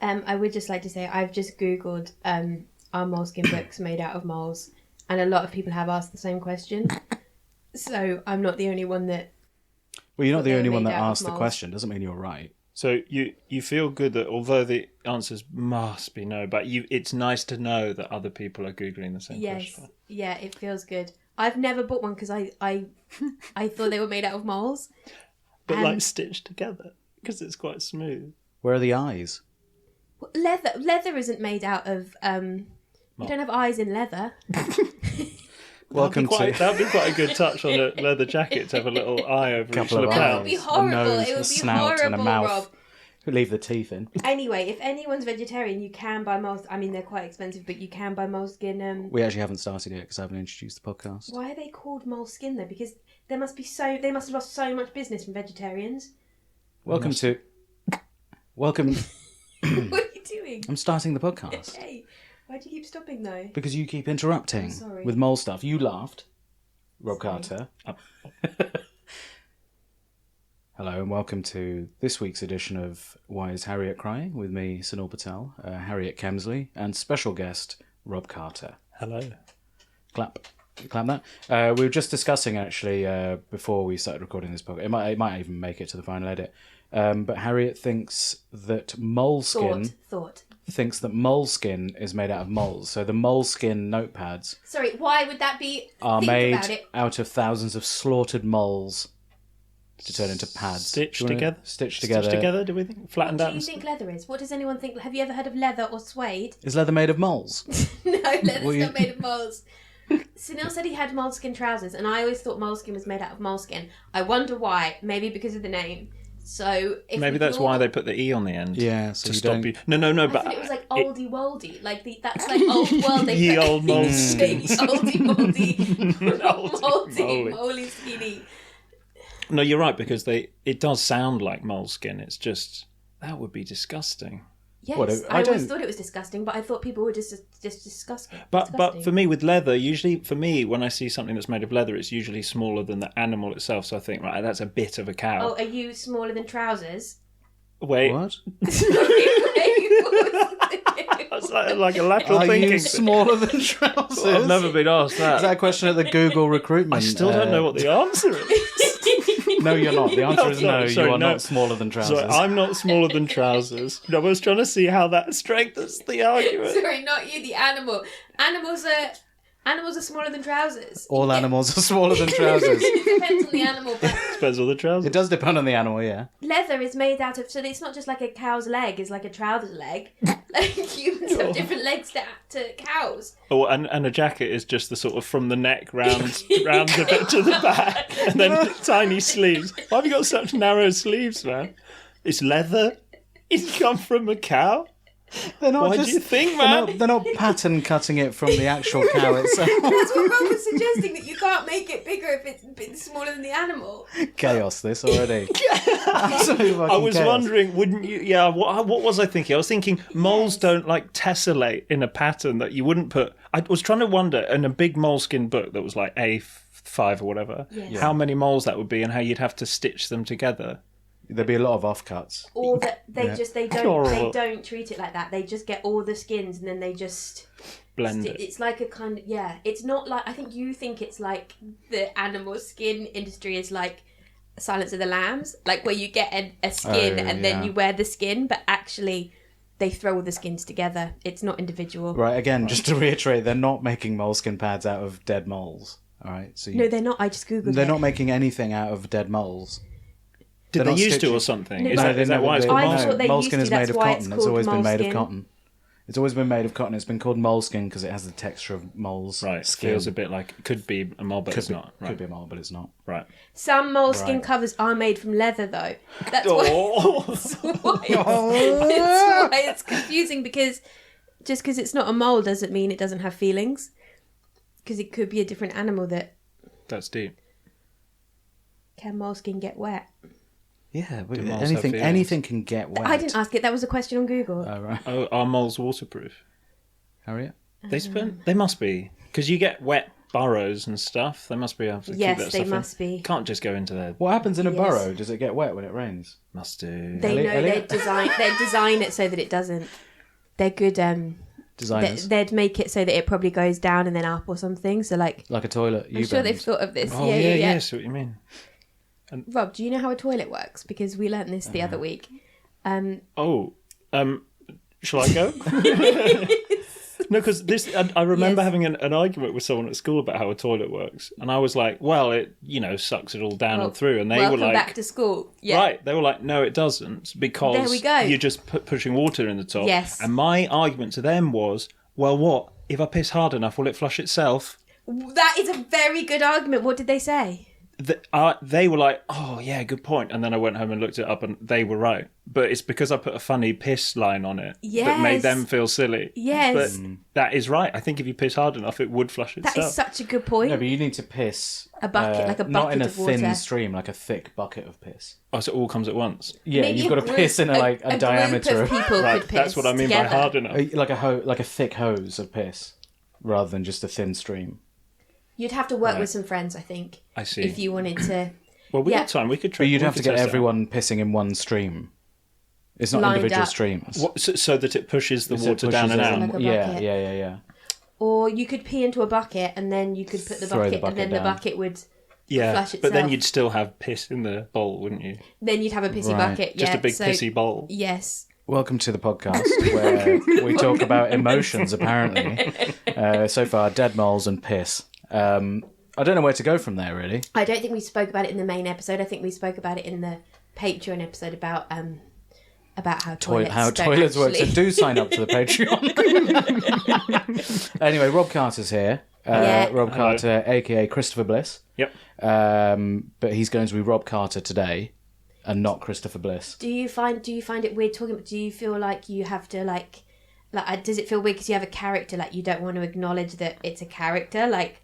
I would just like to say I've just Googled are moleskin books made out of moles? And a lot of people have asked the same question. So I'm not the only one that... Well, you're not the they're only one made that out of asked the moles. question. Doesn't mean you're right. So you feel good that although the answers must be no, but it's nice to know that other people are Googling the same question. Yeah, it feels good. I've never bought one because I thought they were made out of moles. But And- like stitched together, because it's quite smooth. Where are the eyes? Leather isn't made out of... you don't have eyes in leather. Welcome to... That'd be quite a good touch on a leather jacket to have a little eye over each Couple of lapel. That would be eyes, a horrible. nose, It a would be snout horrible, and a mouth. Rob. Leave the teeth in. Anyway, if anyone's vegetarian, you can buy moles. I mean, they're quite expensive, but you can buy moleskin. We actually haven't started yet because I haven't introduced the podcast. Why are they called moleskin though? Because they must have lost so much business from vegetarians. Welcome to... Welcome... What are you doing? I'm starting the podcast. Hey, why do you keep stopping though? Because you keep interrupting I'm sorry. with mole stuff. You laughed. Rob Sorry. Carter. Hello and welcome to this week's edition of Why is Harriet Crying? With me, Sunil Patel, Harriet Kemsley, and special guest, Rob Carter. Hello. Clap that. We were just discussing actually before we started recording this podcast. It might even make it to the final edit. But Harriet thinks that moleskin thinks that moleskin is made out of moles. So the moleskin notepads Sorry, why would that be? are Think made about it. out of thousands of slaughtered moles to turn into pads. Stitched Do you wanna- together? Stitched together. Stitched together, do we think? Flattened What out do you and think leather is? What does anyone think? Have you ever heard of leather or suede? Is leather made of moles? No, leather's Well, you- not made of moles. Sunil said he had moleskin trousers, and I always thought moleskin was made out of moleskin. I wonder why. Maybe because of the name. So if Maybe that's why they put the E on the end. Yeah, so To you stop don't... you. No, I but thought it was like oldie woldy, like that's like old world. They Ye put- old moleskin. Oldie moldy, Moly. moly skinny. No, you're right, because it does sound like moleskin. It's just, that would be disgusting. Yes, What, I always don't- thought it was disgusting, but I thought people were just disgusting. But for me, with leather, usually for me, when I see something that's made of leather, it's usually smaller than the animal itself. So I think, right, that's a bit of a Oh, cow. are you smaller than trousers? Wait, What? that's like a lateral Are thinking. you smaller than trousers? I've never been asked Is that that. a question at the Google recruitment? I still don't know what the answer is. No, you're not. The answer No, is no. sorry, You are no. not smaller than trousers. Sorry, I'm not smaller than trousers. No, I was trying to see how that strengthens the argument. Sorry, not you, the animal. Animals are smaller than trousers. All animals are smaller than trousers. It depends on the animal, but Depends on the trousers. It does depend on the animal, yeah. leather is made out of, so it's not just like a cow's leg, it's like a trouser's leg. Like humans have different legs to cows. Oh, and a jacket is just the sort of from the neck round a bit to the back, and then tiny sleeves. Why have you got such narrow sleeves, man? It's leather. It's come from a cow. They're not Why do you think, man? They're not pattern cutting it from the actual cow itself. That's what Rob was suggesting, that you can't make it bigger if it's a bit smaller than the animal. Chaos, this already. Absolute fucking I was chaos. wondering, wouldn't you? Yeah, what was I thinking? I was thinking moles don't like tessellate in a pattern that you wouldn't put. I was trying to wonder in a big moleskin book that was like A5 or whatever, Yes. how many moles that would be and how you'd have to stitch them together. There'd be a lot of offcuts. Or that they Yeah. they Horrible. don't treat it like that. They just get all the skins and then they just Blend it. It's like a kind of, yeah. It's not like, I think you think it's like the animal skin industry is like Silence of the Lambs, like where you get a skin Oh, and then yeah. you wear the skin, but actually they throw all the skins together. It's not individual. Right, again, just to reiterate, they're not making moleskin pads out of dead moles. All right, so No, they're not. I just googled they're it. not making anything out of dead moles. Did They're they not used to stitching- or something? No, Is no, that, they is that never why it's did. called I moleskin? thought they moleskin used is to, made that's of why cotton. it's It's always called been made of moleskin. cotton. It's always been made of cotton. It's been called moleskin because it has the texture of moles. Right, skin. feels a bit like it could be a mole, but Could it's be, not. Right, could be a mole, but it's not. right. Some moleskin Right. covers are made from leather, though. That's why, Oh. that's why it's confusing, because just because it's not a mole doesn't mean it doesn't have feelings. Because it could be a different animal that That's deep. can moleskin get wet. Yeah, but Do moles have feelings? anything can get wet. I didn't ask it. That was a question on Google. Right. Oh, are moles waterproof? Harriet? They spend. They must be, because you get wet burrows and stuff. They must be able to keep that Yes, stuff they in. must be. Can't just go into their... What happens in a Yes. burrow? Does it get wet when it rains? Must do. They Elliot- know Elliot? they'd design it so that it doesn't. They're good. Designers. They'd make it so that it probably goes down and then up or something. So like, Like a toilet. I'm sure they've thought of this. Oh, yeah. yeah, see what you mean. Rob, do you know how a toilet works? Because we learnt this the other week. Oh, shall I go? No, because I remember Yes. having an argument with someone at school about how a toilet works, and I was like, "Well, it sucks it all down and through," and they were welcome like, back to school. Yeah. "Right," they were like, "No, it doesn't, because There we go. you're just pushing water in the top." Yes. And my argument to them was, "Well, what if I piss hard enough? Will it flush itself?" That is a very good argument. What did they say? They were like, "Oh yeah, good point." And then I went home and looked it up, and they were right. But it's because I put a funny piss line on it that made Yes. them feel silly. Yes. But that is right. I think if you piss hard enough, it would flush That itself. is such a good point. No, but you need to piss. A bucket, like a not in bucket a of water. thin stream, like a thick bucket of piss. Oh, so it all comes at once. Yeah, Maybe you've got to group- piss in a diameter group of people Right, could piss that's what I mean together. by hard enough. like a thick hose of piss, rather than just a thin stream. You'd have to work with some friends, I think. I see. If you wanted to. Well, we Yeah. got time. We could try. But you'd we have to could get test it out. everyone pissing in one stream. It's not Lined individual up. streams. So that it pushes the So it water pushes down and it out. in- Like a yeah, bucket. yeah. Or you could pee into a bucket and then you could put the Throw the bucket, bucket and then down. the bucket would. Yeah, flush but then itself. you'd still have piss in the bowl, wouldn't you? Then you'd have a pissy Right. bucket. Just yeah, a big so, pissy bowl. Yes. Welcome to the podcast where we talk about emotions, apparently. So far, dead moles and piss. I don't know where to go from there, really. I don't think we spoke about it in the main episode. I think we spoke about it in the Patreon episode about how toilets Toilets work. So actually... do sign up to the Patreon. Anyway, Rob Carter's here. Yeah. Rob Carter, aka Christopher Bliss. Yep. But he's going to be Rob Carter today, and not Christopher Bliss. Do you find it weird talking? Do you feel like you have to like does it feel weird because you have a character, like you don't want to acknowledge that it's a character, like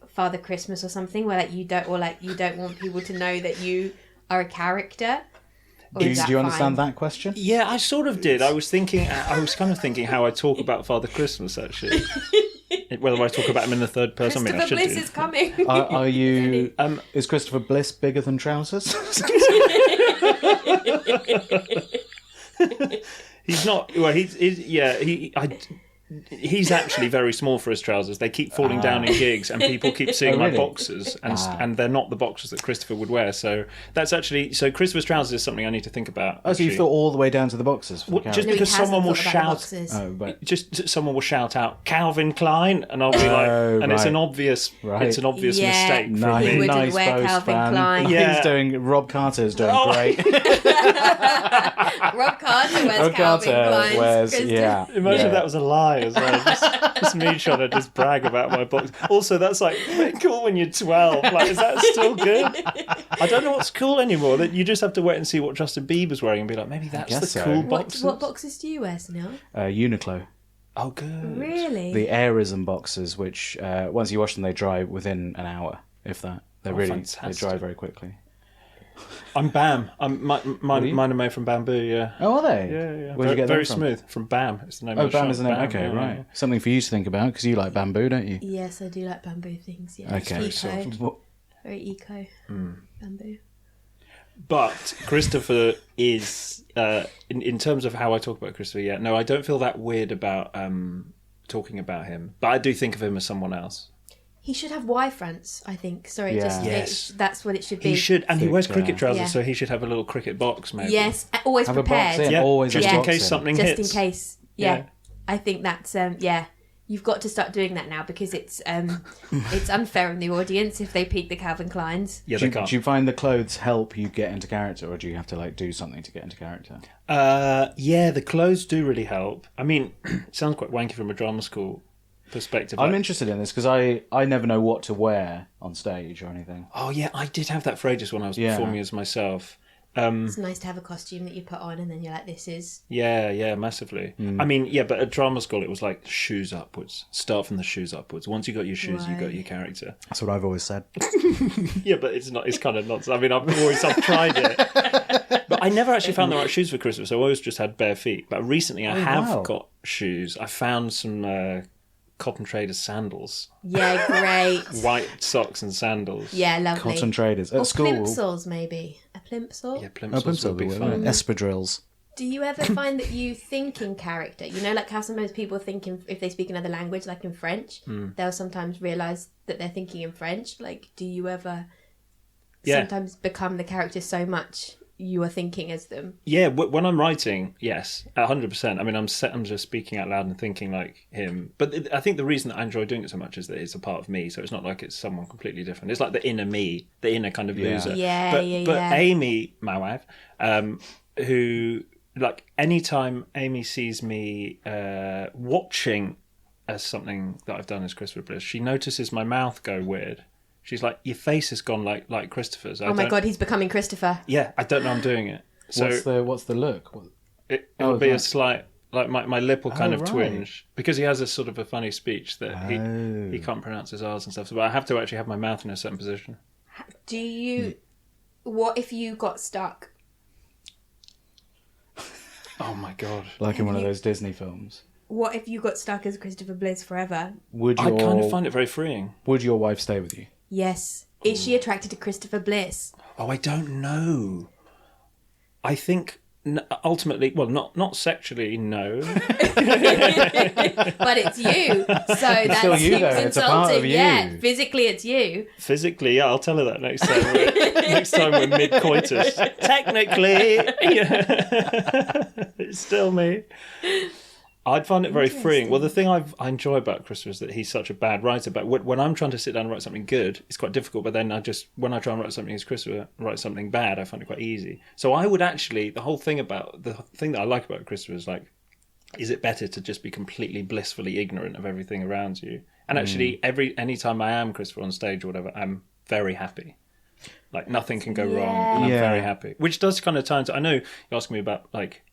Father Christmas or something, where you don't want people to know that you are a character? Or Do is that you understand fine? that question? Yeah, I sort of did. I was kind of thinking how I talk about Father Christmas, actually. Whether I talk about him in the third person. I mean, I Christopher should Bliss do. is coming. Are you? Is Christopher Bliss bigger than trousers? He's not. Well, he's actually very small for his trousers. They keep falling down in gigs, and people keep seeing Oh, my really? boxers, and they're not the boxers that Christopher would wear. So that's actually Christopher's trousers is something I need to think about. Oh, so you actually. thought all the way down to the boxers for the Well, character? just No, he because someone will hasn't thought about the shout. boxes. Oh, but Just someone will shout out Calvin Klein, and I'll be like, and it's right. an obvious, Right. it's an obvious Yeah. mistake from nice, He me. wouldn't nice wear boast, Calvin man. Klein. Yeah. He's doing. Rob Carter's doing Oh. great. Rob Carter wears Rob Calvin Carter Klein's. wears. Christopher- Yeah. Imagine yeah. that was a lie as well. Just me trying to just brag about my box. Also, that's like cool when you're 12. Like, is that still good? I don't know what's cool anymore. That you just have to wait and see what Justin Bieber's wearing and be like, maybe that's the guess so. cool What, boxes. what boxes do you wear, Sunil? Uniqlo. Oh, good. Really? The Airism boxes, which once you wash them, they dry within an hour, if that. They really fantastic. they dry very quickly. I'm BAM. Mine are made from bamboo. Yeah. Oh, are they? Yeah. Where'd you get them very from? smooth. From BAM. It's the name Oh, of the BAM shop. is the name. Okay, yeah, right. yeah. Something for you to think about because you like bamboo, don't you? Yes, I do like bamboo things. Yeah. Okay. Eco. Very eco. Hmm. Bamboo. But Christopher is, in terms of how I talk about Christopher, yeah, no, I don't feel that weird about talking about him. But I do think of him as someone else. He should have Y fronts, I think. Sorry, Yeah. just Yes. that's what it should be. He should, and he Thick, wears cricket yeah. trousers, Yeah. so he should have a little cricket box, maybe. Yes, always Have a prepared. box in. Yeah, Always just have a in box case in. something Just hits. in case. Yeah. Yeah. I think that's yeah. You've got to start doing that now because it's unfair on the audience if they peek the Calvin Kleins. Yeah, Do they you, can't. do you find the clothes help you get into character, or do you have to like do something to get into character? Yeah, the clothes do really help. I mean, it sounds quite wanky from a drama school perspective. I'm like- interested in this because I never know what to wear on stage or anything. Oh yeah, I did have that for ages when I was Yeah. performing as myself. It's nice to have a costume that you put on and then you're like, this is... Yeah, massively. I mean, yeah, but at drama school it was like shoes upwards. Start from the shoes upwards. Once you got your shoes, you got Right. your character. That's what I've always said. Yeah, but it's not. It's kind of nonsense. I mean, I've tried it, but I never actually found the right shoes for Christmas. So I always just had bare feet. But recently, I have wow. got shoes. I found some cotton traders sandals, Yeah, great. white socks and sandals. Yeah, lovely. Cotton traders at or school. plimsolls, maybe. A plimsoll? Yeah, Oh, plimsolls would be fun. espadrilles. Do you ever find that you think in character? You know, like how sometimes people think if they speak another language, like in French, they'll sometimes realise that they're thinking in French. Like, do you ever sometimes become the character so much you are thinking as them? Yeah, when I'm writing, yes, 100%. I mean, I'm just speaking out loud and thinking like him. But I think the reason that I enjoy doing it so much is that it's a part of me. So it's not like it's someone completely different. It's like the inner me, the inner kind of loser. Yeah, but Amy, my wife, who, like, anytime Amy sees me watching as something that I've done as Christopher Bliss, she notices my mouth go weird. She's like, your face has gone like Christopher's. Oh my God, he's becoming Christopher. Yeah, I don't know I'm doing it. So What's the look? it'll be a slight, like my lip will kind of twinge because he has a sort of a funny speech that he can't pronounce his R's and stuff. So, but I have to actually have my mouth in a certain position. Do you... What if you got stuck? Oh my God. Like in one of those Disney films. What if you got stuck as Christopher Bliss forever? I kind of find it very freeing. Would your wife stay with you? Yes. Is she attracted to Christopher Bliss? Oh, I don't know. I think ultimately, well, not sexually, no. But it's you. So that's still you, though. insulting. It's a part of you. Yeah, physically it's you. Physically, yeah, I'll tell her that next time. Next time we're mid-coitus. Technically, yeah. It's still me. I'd find it very freeing. Well, the thing I enjoy about Christopher is that he's such a bad writer. But when I'm trying to sit down and write something good, it's quite difficult. But then when I try and write something as Christopher, write something bad, I find it quite easy. So I would actually, the thing that I like about Christopher is like, is it better to just be completely blissfully ignorant of everything around you? And actually, any time I am Christopher on stage or whatever, I'm very happy. Like nothing can go wrong, and I'm very happy. Which does kind of tie into. I know you're asking me about like,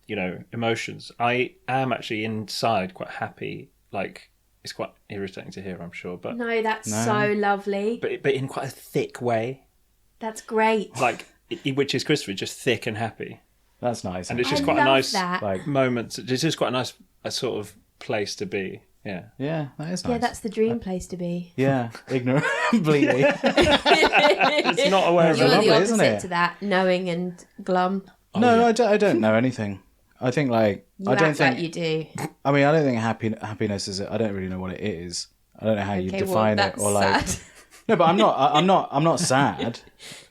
you know, emotions. I am actually inside quite happy. Like, it's quite irritating to hear, I'm sure, but No, that's so lovely. but in quite a thick way. That's great. Like, which is Christopher, just thick and happy. That's nice. And it's just I quite a love nice that. like, moment. It's just quite a nice sort of place to be. Yeah. yeah, that is nice. Yeah, that's the dream place to be. Yeah, ignorant, completely. It's not aware of You're it. lovely, the isn't opposite it? to that, knowing and glum. No, I don't know anything. I think like You I don't act think like you do. I mean I don't think happiness is. I don't really know what it is. I don't know how you Okay, define well, it that's or like. sad. No, but I'm not sad.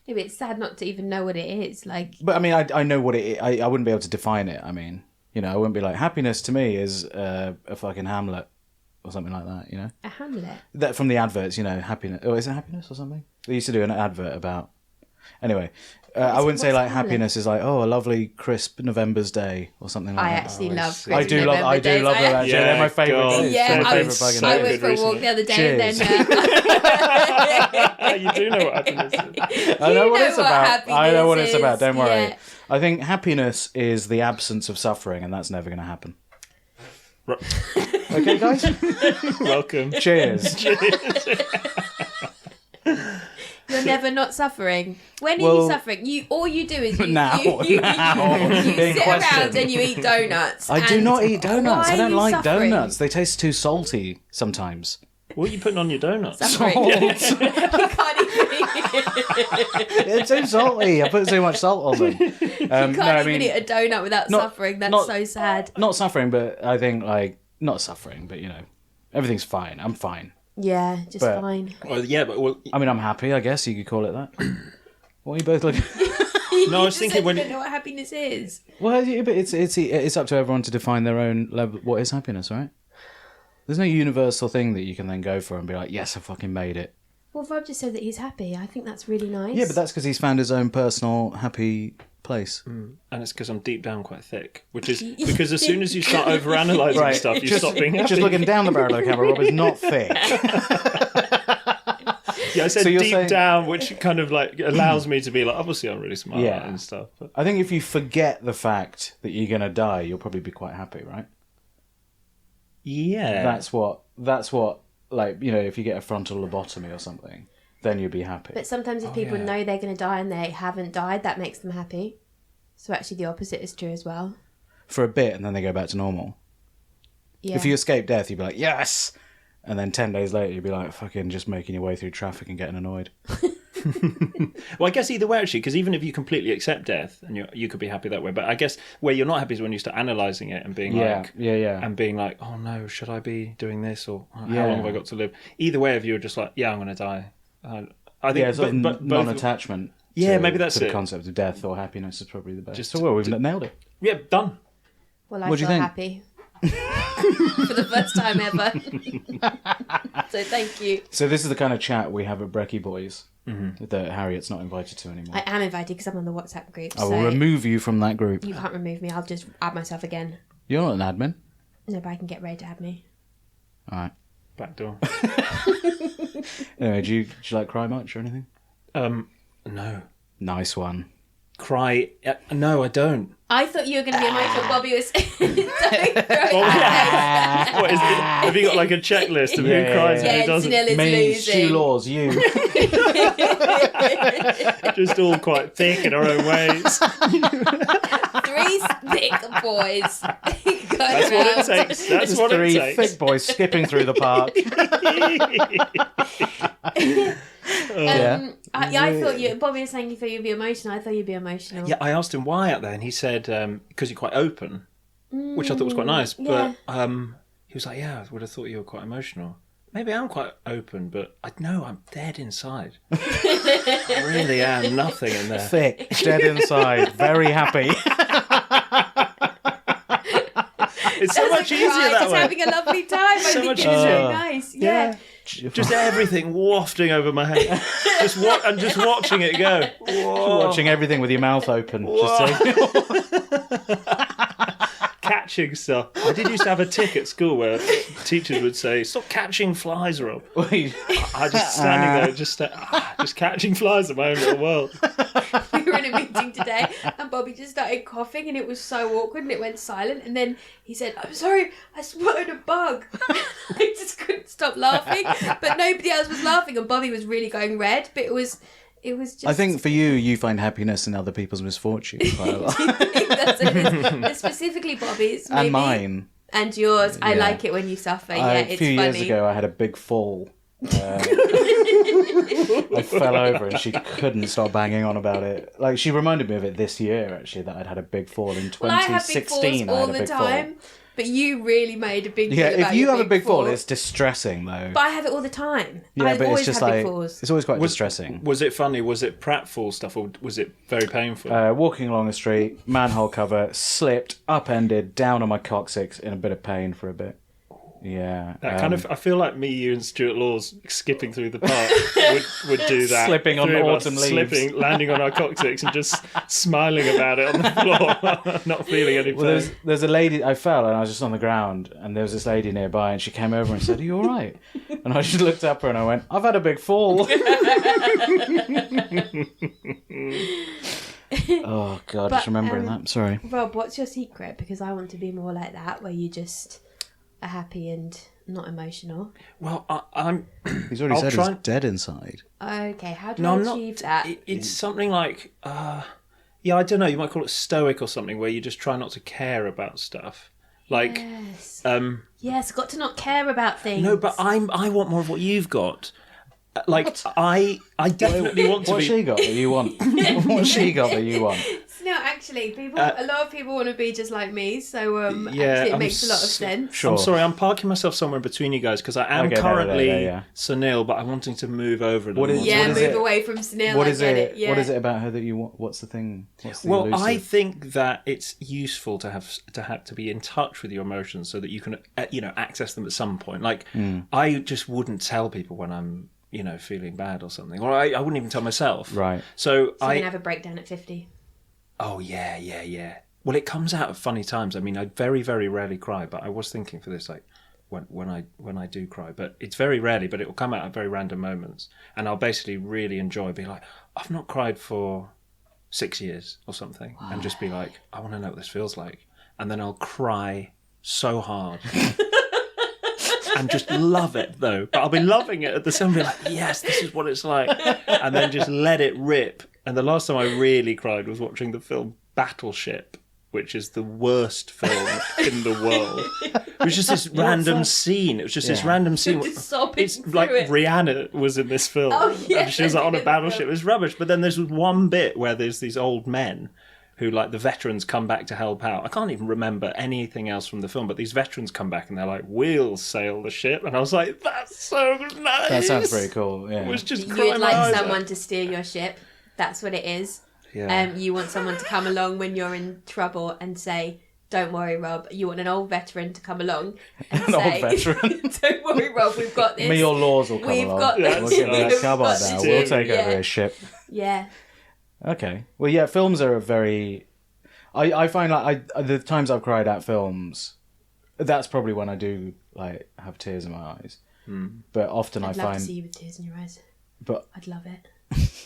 Yeah, but it's sad not to even know what it is. Like, But I mean, I know what it is. I wouldn't be able to define it. I mean, you know, I wouldn't be like, happiness to me is a fucking Hamlet or something like that, you know? a Hamlet. That from the adverts, you know, happiness. Oh, is it happiness or something? They used to do an advert about. Anyway, I wouldn't say what's like Hamlet? happiness is like, oh, a lovely crisp November's day or something like I that. actually love I do love November days. them actually. Yeah, They're my favourite God. days. Yeah, They're my I favourite was, fucking I days. went for a walk recently. the other day Cheers. and then... You do know what happiness is. I know what know it's what about. I know what it's happiness about. Don't is, worry. yeah. I think happiness is the absence of suffering, and that's never going to happen. Okay, guys? Welcome. Cheers. You're never not suffering. When are Well, you suffering? All you do is you now, you being sit around questioned. and you eat donuts. I do and not eat donuts. why I are don't you like suffering? donuts. They taste too salty sometimes. What are you putting on your donuts? Suffering. You can't even They're too salty. I put too much salt on them. can't even eat a donut without not- suffering. That's not- so sad. Not suffering, but I think like not suffering, but you know, everything's fine. I'm fine. Yeah, just But- fine. Well, yeah, but I mean, I'm happy. I guess you could call it that. What are you both looking? no, I was You thinking said when you don't know what happiness is. Well, yeah, but it's up to everyone to define their own level. What is happiness, right? There's no universal thing that you can then go for and be like, yes, I fucking made it. Well, Rob just said that he's happy. I think that's really nice. Yeah, but that's because he's found his own personal happy place. and it's because I'm deep down quite thick, which is because as soon as you start overanalyzing Right. stuff, you Just, stop being happy. just looking down the barrel of the camera, Rob is not thick. Yeah, I said So you're deep saying- down, which kind of like allows me to be like, obviously I'm really smart Yeah. and stuff. But I think if you forget the fact that you're going to die, you'll probably be quite happy, right? yeah, That's what, like, you know, if you get a frontal lobotomy or something, then you'll be happy. But sometimes if people yeah. know they're going to die and they haven't died, that makes them happy. So actually the opposite is true as well. For a bit, and then they go back to normal. Yeah. If you escape death, you'd be like, yes, And then 10 days later, you'd be like, fucking just making your way through traffic and getting annoyed. Well, I guess either way, actually, because even if you completely accept death, and you could be happy that way, but I guess where you're not happy is when you start analysing it and being and being like, oh no, should I be doing this, or how long have I got to live? Either way, if you're just like, yeah, I'm going to die. I think, but non-attachment. Maybe that's to the it. concept of death or happiness is probably the best. We've nailed it. Yeah, done. Well, I feel happy. For the first time ever. So thank you. So this is the kind of chat we have at Brekkie Boys that Harriet's not invited to anymore. I am invited because I'm on the WhatsApp group. I will remove you from that group. You can't remove me. I'll just add myself again. You're not an admin. No, but I can get Ray to add me. All right. Back door. Anyway, do you like cry much or anything? No. Nice one. Cry? No, I don't. I thought you were going to be emotional. Bobby was. What is it? Have you got like a checklist of who cries and who doesn't? Snell is Me, losing. Stu Laws, you. Just all quite thick in our own ways. 3 thick boys. That's what it takes. That's what it 3 takes. thick boys skipping through the park. I thought Bobby was saying you thought you'd be emotional. I thought you'd be emotional. Yeah, I asked him why out there, and he said because you're quite open, which I thought was quite nice. But he was like, "Yeah, I would have thought you were quite emotional. Maybe I'm quite open, but I know I'm dead inside. I really am nothing in there. Thick, dead inside, very happy." It's so much easier that just way. having a lovely time. I So think much it's easier. very nice. Yeah. Just everything wafting over my head. And just watching it go. Whoa. Watching everything with your mouth open. Catching stuff. I did used to have a tick at school where teachers would say, "Stop catching flies, Rob." I just standing there, just catching flies in my own little world. We were in a meeting today and Bobby just started coughing and it was so awkward and it went silent and then he said, "I'm sorry, I swallowed a bug." I just couldn't stop laughing, but nobody else was laughing and Bobby was really going red, but it was just... I think for you find happiness in other people's misfortune quite a lot. I think that's what it is. Specifically Bobby's, maybe. And mine. And yours. I Yeah. like it when you suffer. It's A few funny. years ago, I had a big fall. I fell over and she couldn't stop banging on about it. Like, she reminded me of it this year, actually, that I'd had a big fall in 2016. Well, I have big falls all the time, but you really made a big deal Yeah, about if you your have a big fall, fall, it's distressing, though. But I have it all the time. Yeah, I but always it's just have like, big falls. it's always quite distressing. Was it funny? Was it pratfall stuff, or was it very painful? Walking along the street, manhole cover, slipped, upended, down on my coccyx in a bit of pain for a bit. Yeah. That kind of, I feel like me, you, and Stuart Laws skipping through the park would do that. Slipping on Three of us autumn leaves. Slipping, landing on our coccyx and just smiling about it on the floor, not feeling any pain. Well, there's a lady, I fell and I was just on the ground and there was this lady nearby and she came over and said, "Are you all right?" And I just looked up at her and I went, "I've had a big fall." Oh, God, just remembering that. Sorry. Rob, what's your secret? Because I want to be more like that, where you just are happy and not emotional. Well, I'm... He's already said he's dead inside. Okay, how do No, I I'm achieve that? It's something like... yeah, I don't know, you might call it stoic or something, where you just try not to care about stuff. Like... Yes. Yes, got to not care about things. No, but I want more of what you've got. Like, I definitely want to What's be... she got that you want? What's she got that you want? No, actually, a lot of people want to be just like me, so actually it makes a lot of sense. Sure. I'm sorry, I'm parking myself somewhere between you guys because I am currently Sunil, but I'm wanting to move over. What is move it? away from Sunil. What is it? Yeah. What is it about her that you want? What's the thing? What's the Well, elusive? I think that it's useful to have to be in touch with your emotions so that you can access them at some point. Like I just wouldn't tell people when I'm feeling bad or something, or I wouldn't even tell myself. Right. So I can have a breakdown at 50. Oh, yeah. Well, it comes out at funny times. I mean, I very, very rarely cry, but I was thinking for this, like, when I do cry. But it's very rarely, but it will come out at very random moments. And I'll basically really enjoy being like, I've not cried for 6 years or something. Wow. And just be like, I want to know what this feels like. And then I'll cry so hard. And just love it, though. But I'll be loving it at the same time, be like, yes, this is what it's like. And then just let it rip. And the last time I really cried was watching the film Battleship. which is the worst film in the world. It was just this random scene. It was just this random scene. Just sobbing It's like through it. Rihanna was in this film. Oh, yeah, and she was like, on a in the battleship. film. It was rubbish. But then there's one bit where there's these old men who, like, the veterans come back to help out. I can't even remember anything else from the film, but these veterans come back and they're like, we'll sail the ship. And I was like, that's so nice. That sounds pretty cool. Yeah. It was just You crying would my like eyes someone out. to steer your ship. That's what it is. Yeah. You want someone to come along when you're in trouble and say, "Don't worry, Rob." You want an old veteran to come along and An old say, veteran. "Don't worry, Rob. We've got this." Me or Laws will come We've along. got this. We'll give Yeah. that come on We've now. got We'll this. take over Yeah. his ship. Yeah. Okay. Well, yeah, films are a very... I find like the times I've cried at films, that's probably when I do like have tears in my eyes. But often I'd I love find... to see you with tears in your eyes. But I'd love it.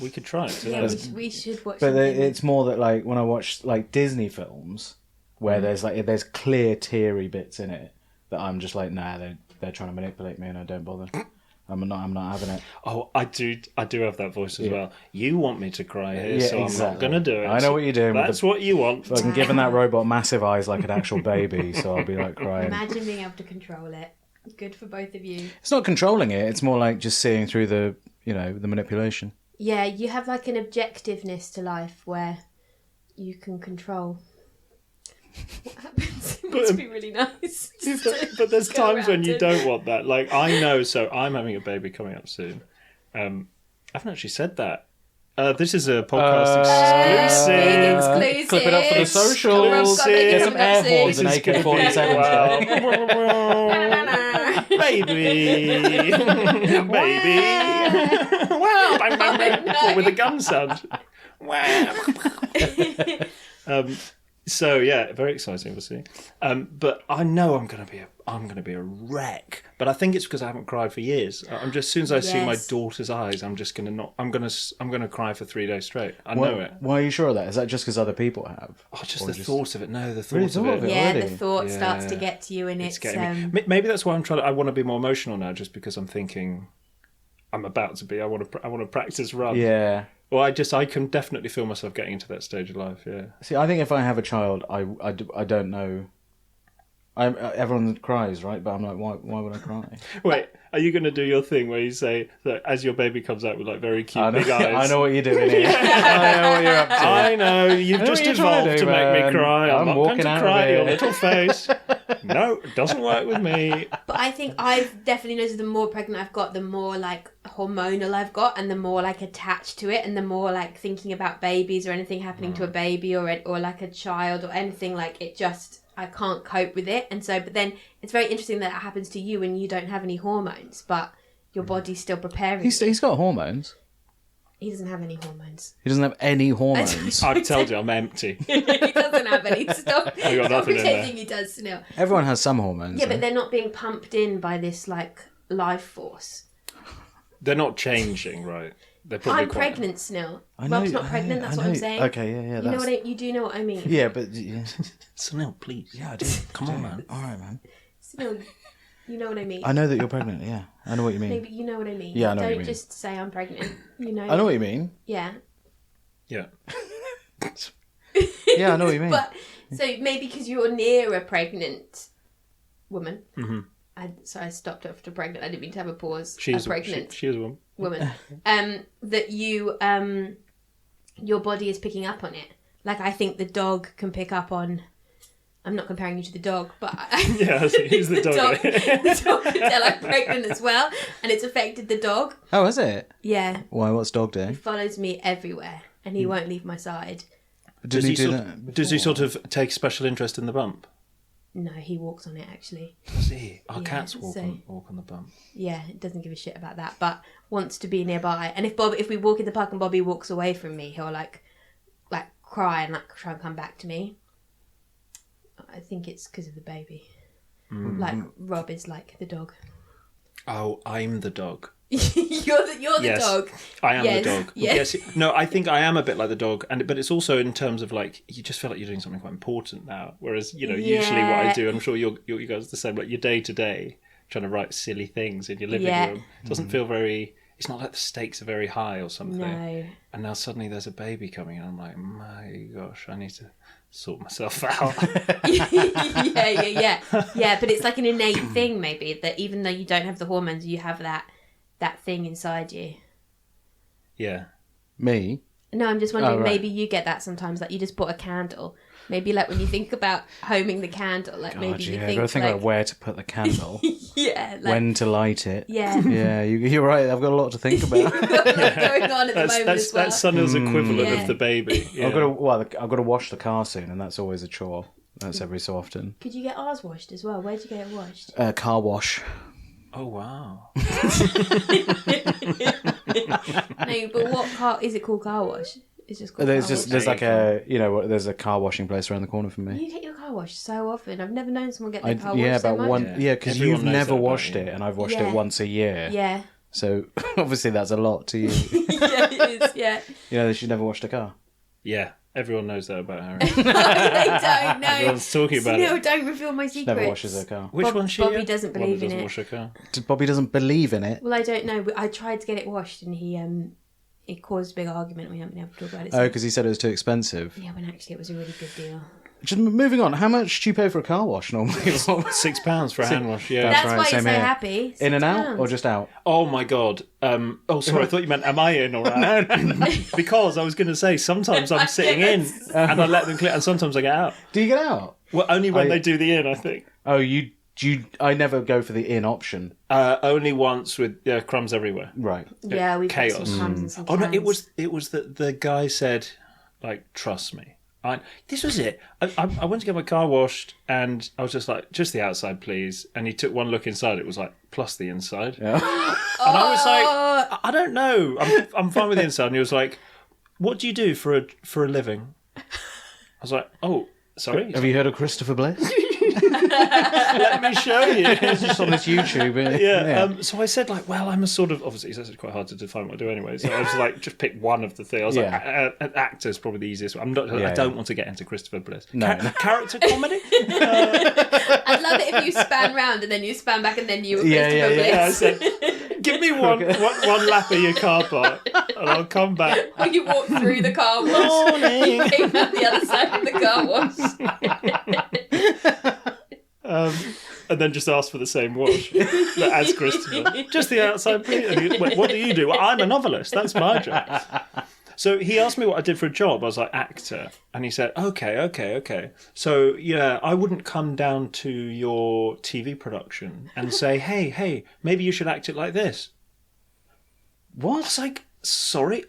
We could try it. Yeah, we should watch. But something. it's more that like when I watch like Disney films where there's clear teary bits in it that I'm just like, nah, they're trying to manipulate me and I don't bother. I'm not having it. Oh, I do have that voice as well. You want me to cry here, Yeah, so I'm exactly. not going to do it. I know what you're doing. with That's the, what you want. fucking giving that robot massive eyes like an actual baby, so I'll be like crying. Imagine being able to control it. Good for both of you. It's not controlling it. It's more like just seeing through the the manipulation. Yeah, you have like an objectiveness to life where you can control what happens. It must be really nice. But there's Go times when around you and- don't want that. Like, I know, so I'm having a baby coming up soon. I haven't actually said that. This is a podcast Big exclusive. exclusive. Clip it up for the socials. Got it, Get some coming air up soon. horns and This is AK-47 Wow. Baby. Baby. Wow. Bang, bang, bang. no. What, with a gun sound. Wow. So yeah, very exciting, obviously. But I know I'm gonna be a wreck. But I think it's because I haven't cried for years. I'm just, as soon as I see my Yes. daughter's eyes, I'm just gonna not. I'm gonna cry for 3 days straight. I know it. Why are you sure of that? Is that just because other people have? Oh, just Or the thought of it. No, the Really thought of thought of it. it? Yeah, the already. thought starts to Yeah. get to you, and It's it's getting me. Maybe that's why I'm trying. I want to be more emotional now, just because I'm thinking I'm about to be. I want to practice run. Yeah. Well, I can definitely feel myself getting into that stage of life. Yeah. See, I think if I have a child, I don't know. Everyone cries, right? But I'm like, why would I cry? Wait, are you going to do your thing where you say that as your baby comes out with like very cute I know, big eyes? I know what you're doing here. I know what you're up to. I know. You've I know just what you're trying evolved to to do, make me man. cry. I'm I'm not going walking to out cry of at your here. little face. No, it doesn't work with me. But I think I've definitely noticed the more pregnant I've got, the more like hormonal I've got, and the more like attached to it, and the more like thinking about babies or anything happening to a baby or like a child or anything, like it just, I can't cope with it. And so, but then it's very interesting that it happens to you when you don't have any hormones, but your body's still preparing. He's got hormones. He doesn't have any hormones. He doesn't have any hormones. I've told you I'm empty. He doesn't have any. Stop, got stop nothing in there. pretending he does still. Everyone has some hormones. Yeah, though. but they're not being pumped in by this like life force. They're not changing, right? They're probably I'm quite- pregnant still. I know- Rob's not pregnant. I That's know- what I'm saying. Okay, yeah. You know what you do know what I mean. Yeah, but yeah, Sunil, please. yeah, I do. Come on, man. All right, man. Still, you know what I mean. I know that you're pregnant. Yeah, I know what you mean. Maybe you know what I mean. Yeah, I know what Don't you mean. just say I'm pregnant. You know. I know what you mean. Yeah. Yeah. Yeah, I know what you mean. But so maybe because you're near a pregnant woman. Mm-hmm. So I stopped after pregnant. I didn't mean to have a pause. She is a pregnant She is a woman. woman. That you your body is picking up on it. Like I think the dog can pick up on. I'm not comparing you to the dog, but Yeah, he's the dog. the dog can tell I'm pregnant as well, and it's affected the dog. Oh, is it? Yeah, Why? What's dog he doing? follows me everywhere, and he won't leave my side. Did he do that? Does he before? sort of take special interest in the bump? No, he walks on it actually. See, our Yeah, cats walk so- on the bump. Yeah, doesn't give a shit about that, but wants to be nearby. And if we walk in the park and Bobby walks away from me, he'll like cry and like try and come back to me. I think it's because of the baby. Like Rob is like the dog. Oh, I'm the dog. you're the Yes. dog. I am Yes, the dog. yes. No, I think I am a bit like the dog, but it's also in terms of like you just feel like you're doing something quite important now. Whereas usually what I Yeah. do, I'm sure you guys are the same. Like your day to day, trying to write silly things in your living Yeah. room doesn't feel very. It's not like the stakes are very high or something. No. And now suddenly there's a baby coming, and I'm like, my gosh, I need to sort myself out. Yeah. But it's like an innate thing, maybe, that even though you don't have the hormones, you have that thing inside you. Yeah. Me? No, I'm just wondering, Oh, right. maybe you get that sometimes. Like, you just bought a candle. Maybe, like, when you think about homing the candle, like, maybe you I've think, got to think like, about where to put the candle, yeah, like, when to light it. yeah. Yeah, you're right. I've got a lot to think about. What's going on at the moment as well. That's Sunil's equivalent Yeah. of the baby. Yeah. I've got to wash the car soon, and that's always a chore. That's every so often. Could you get ours washed as well? Where'd you get it washed? Car wash. Oh, wow. No, but what car is it called? Car wash? It's just called car wash. There's like there's a car washing place around the corner from me. You get your car washed so often. I've never known someone get their car washed Yeah, so about much. one. Yeah, because Everyone you've knows never that about washed you. it, and I've washed Yeah. it once a year. Yeah. So obviously that's a lot to you. Yeah, it is, yeah. You know that she's never washed a car. Yeah, everyone knows that about Harry. They don't know. Everyone's talking about No, it. don't reveal my secrets. Never washes her car. Which one's she? Bobby doesn't Bobby believe in doesn't it. wash her car. Bobby doesn't believe in it. Well, I don't know. I tried to get it washed, and it caused a big argument. We haven't been able to talk about it. Oh, since. because he said it was too expensive. Yeah, when actually it was a really good deal. Just moving on. How much do you pay for a car wash normally? £6 for a hand wash. Yeah. That's right, why you're same so here. happy. In and out, £6. or just out? Oh my god. Oh, sorry. I thought you meant am I in or out? No. Because I was going to say sometimes I'm sitting in and I let them clear, and sometimes I get out. Do you get out? Well, only when I- they do the in, I think. Oh, you. I never go for the in option. Only once with crumbs everywhere. Right. Yeah, we've got Chaos. some crumbs and some Oh no, cans. it was that the guy said, like, trust me. This was it. I went to get my car washed, and I was just like, just the outside, please. And he took one look inside. It was like plus the inside, Yeah. and I was like, I don't know. I'm fine with the inside. And he was like, what do you do for a living? I was like, oh, sorry. Have you heard of Christopher Bliss? Let me show you. It's just on this YouTube. Yeah. So I said, like, well, I'm a sort of, obviously, it's quite hard to define what I do anyway. So I was like, just pick one of the things. I was like, an actor's probably the easiest one. I don't want to get into Christopher Bliss. No. Character comedy? I'd love it if you span round and then you span back and then you were Yeah, Christopher yeah, Yeah, I Bliss. said, give me one lap of your car park, and I'll come back. Or you walk through the car wash. Morning. You came out the other side of the car wash. And then just ask for the same wash, but as Christopher. Just the outside, please. And he, wait, what do you do? Well, I'm a novelist. That's my job. So he asked me what I did for a job. I was like, actor. And he said, okay. So, yeah, I wouldn't come down to your TV production and say, hey, maybe you should act it like this. I What? was like, sorry?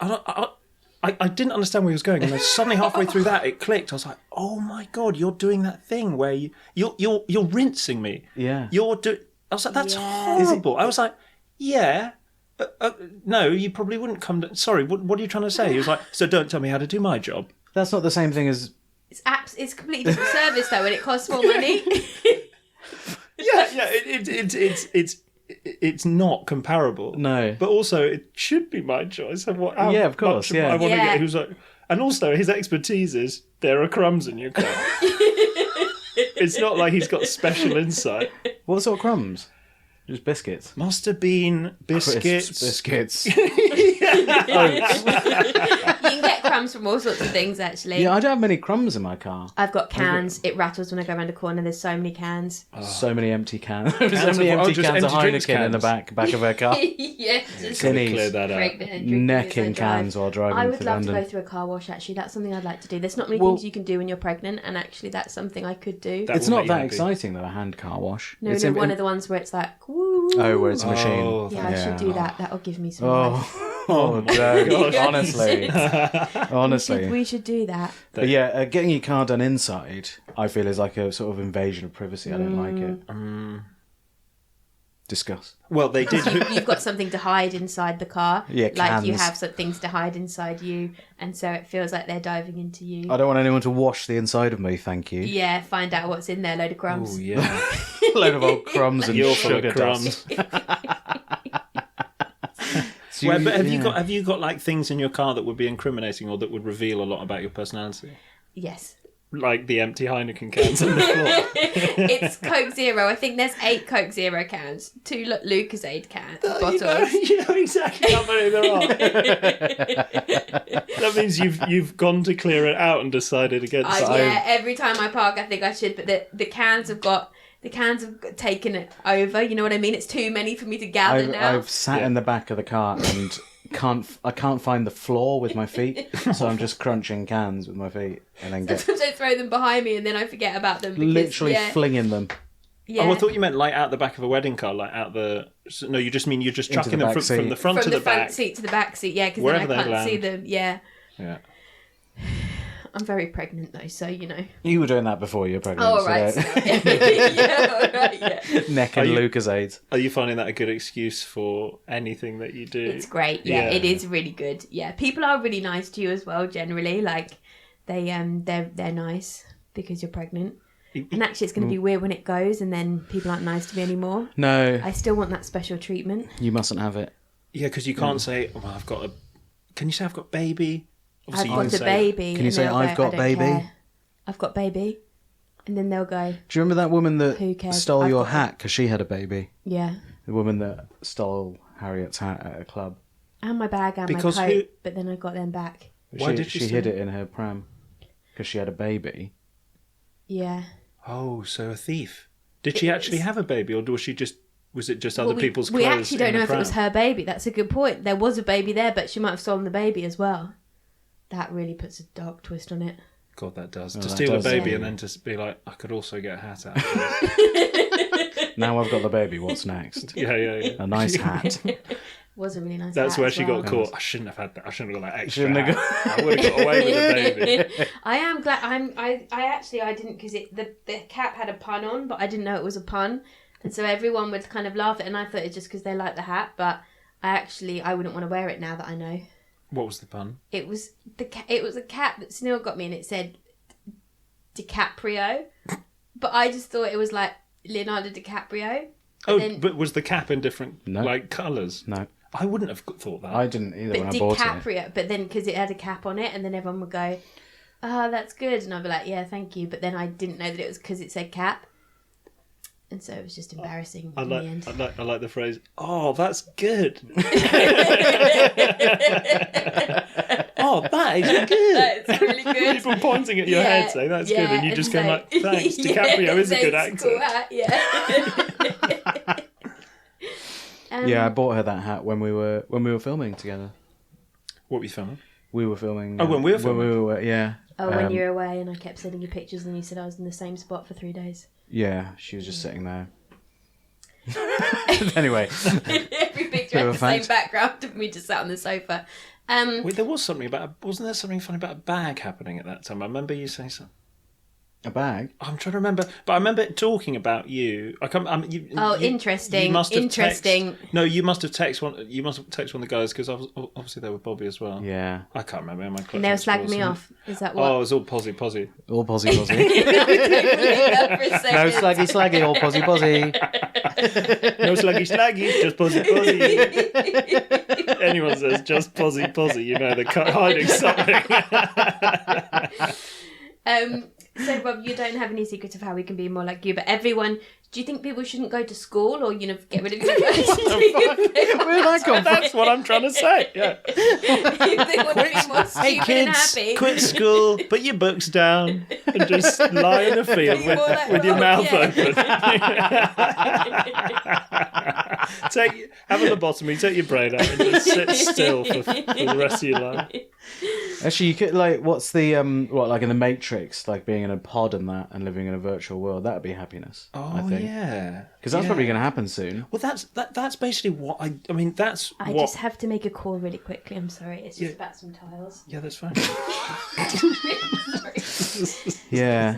I didn't understand where he was going. And then suddenly halfway through that, it clicked. I was like, oh, my God, you're doing that thing where you're rinsing me. Yeah. I was like, that's Yeah. horrible. I was like, yeah. No, you probably wouldn't come to... Sorry, what are you trying to say? He was like, so don't tell me how to do my job. That's not the same thing as. It's completely different service though, and it costs more money. Yeah, it's not comparable. No. But also, it should be my choice. And how Yeah, of course, much yeah. I want to Yeah. get. He was like, and also, his expertise is there are crumbs in your car. It's not like he's got special insight. What sort of crumbs? Just biscuits. Mustard bean, biscuits. Biscuits. You can get crumbs from all sorts of things, actually. Yeah, I don't have many crumbs in my car. I've got cans. It rattles when I go around a corner. There's so many cans. So many empty cans. So Cans many of- empty just cans of empty drinks Heineken in the cans. back of her car. Yeah, just Gotta Tinnies. clear that out. pregnant and drinking Necking as I drive. cans while driving I would for love London. to go through a car wash, actually. That's something I'd like to do. There's not many Well- things you can do when you're pregnant, and actually that's something I could do. That It's will not make you that happy. exciting though, a hand car wash. No, It's one of the ones where it's like, woo. Oh, where it's a machine. Oh, Yeah, I should do that. That'll give me some life. Oh, no. gosh. Honestly. Honestly. We should do that. But yeah, getting your car done inside, I feel is like a sort of invasion of privacy. I don't like it. Discuss. Well, they did. You've got something to hide inside the car. Yeah, like you cans. have some things to hide inside you, and so it feels like they're diving into you. I don't want anyone to wash the inside of me, thank you. Yeah, find out what's in there. Load of crumbs. Oh, yeah. Load of old crumbs and You're full sugar of crumbs. dust. So Well, but yeah. have you got like things in your car that would be incriminating or that would reveal a lot about your personality? Yes. like the empty Heineken cans on the floor. It's Coke Zero. I think there's 8 Coke Zero cans, 2 Lucozade bottles. You know exactly how many there are. That means you've gone to clear it out and decided against it. Yeah, every time I park, I think I should, but the cans have taken it over. You know what I mean? It's too many for me to gather now. I've sat in the back of the car and I can't find the floor with my feet, so I'm just crunching cans with my feet and then Sometimes I throw them behind me and then I forget about them. Because, literally flinging them. Yeah. Oh, I thought you meant like out the back of a wedding car, like out the. No, you just mean you're just chucking them from the front to the back. From the front seat to the back seat, yeah, because then I can't see them. Yeah. Yeah. I'm very pregnant though, so you know. You were doing that before you were pregnant. Oh, right. So Yeah, all right, yeah. Neck and Lucozade. Are you finding that a good excuse for anything that you do? It's great. Yeah, it is really good. Yeah, people are really nice to you as well. Generally, like they're nice because you're pregnant. And actually, it's going to be weird when it goes, and then people aren't nice to me anymore. No, I still want that special treatment. You mustn't have it. Yeah, because you can't say, "Oh, I've got a." Can you say I've got baby? Obviously, I've got a baby. Can you say I've got baby? Care. I've got baby, and then they'll go. Do you remember that woman that stole your hat because she had a baby? Yeah. The woman that stole Harriet's hat at a club. And my bag and my coat, but then I got them back. Why did she hid it in her pram? Because she had a baby. Yeah. Oh, so a thief. Did she actually have a baby, or was it just other people's clothes? We actually don't know if it was her baby. That's a good point. There was a baby there, but she might have stolen the baby as well. That really puts a dark twist on it. God, that does. To steal a baby and then to be like, I could also get a hat out of this. Now I've got the baby, what's next? Yeah. A nice hat. Was a really nice That's hat where as she well. got caught. I shouldn't have had that. I shouldn't have got that extra hat. I would have got away with the baby. I am glad. I didn't, because the cap had a pun on, but I didn't know it was a pun. And so everyone would kind of laugh at it, and I thought it's just because they like the hat, but I wouldn't want to wear it now that I know. What was the pun? It was a cap that Snail got me, and it said DiCaprio, but I just thought it was like Leonardo DiCaprio. But was the cap in different colours? No. I wouldn't have thought that. I didn't either when I bought it. But then because it had a cap on it, and then everyone would go, "Oh, that's good," and I'd be like, "Yeah, thank you." But then I didn't know that it was because it said cap. And so it was just embarrassing in the end. I like the phrase, "Oh, that's good." Oh, that is good. That's really good. People pointing at your head saying that's good, and you just go like, "Thanks, DiCaprio is a good actor." Cool hat, yeah. Yeah, I bought her that hat when we were filming together. What were you filming? We were filming. Oh, when we were filming? When we were, yeah. Oh, when you were away and I kept sending you pictures and you said I was in the same spot for 3 days. Yeah, she was just sitting there. Anyway. Every picture had the same background of me just sat on the sofa. Wait, there was something wasn't there something funny about a bag happening at that time? I remember you saying something. A bag? I'm trying to remember, but I remember talking about you. Interesting. You must have interesting. You must have texted one. You must have texted one of the guys because obviously they were Bobby as well. Yeah. I can't remember. And they were slagging me off. Is that what? Oh, it was all posy. All posy. No slaggy, all posy. No slaggy, just posy. Anyone says just posy, you know they're hiding something. So, Rob, you don't have any secrets of how we can be more like you, but everyone... Do you think people shouldn't go to school or, get rid of university? Where did I come from? That's what I'm trying to say, yeah. If they want to be more stupid and happy. Quit school, put your books down, and just lie in the field with your mouth open. Have a lobotomy, take your brain out, and just sit still for the rest of your life. Actually, you could what's the like in the Matrix, like being in a pod and that, and living in a virtual world. That'd be happiness. Oh, I think. yeah, because that's probably going to happen soon. Well, that's basically what I just have to make a call really quickly. I'm sorry, it's just about some tiles. Yeah, that's fine. Yeah.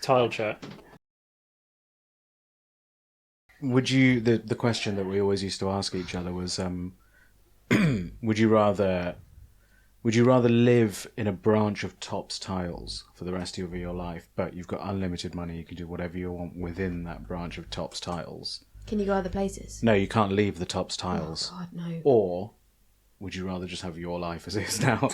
Tile chat. Would you? The question that we always used to ask each other was, would you rather live in a branch of Topps tiles for the rest of your life, but you've got unlimited money, you can do whatever you want within that branch of Topps tiles? Can you go other places? No, you can't leave the Topps tiles. Oh God, no. Or would you rather just have your life as it is now?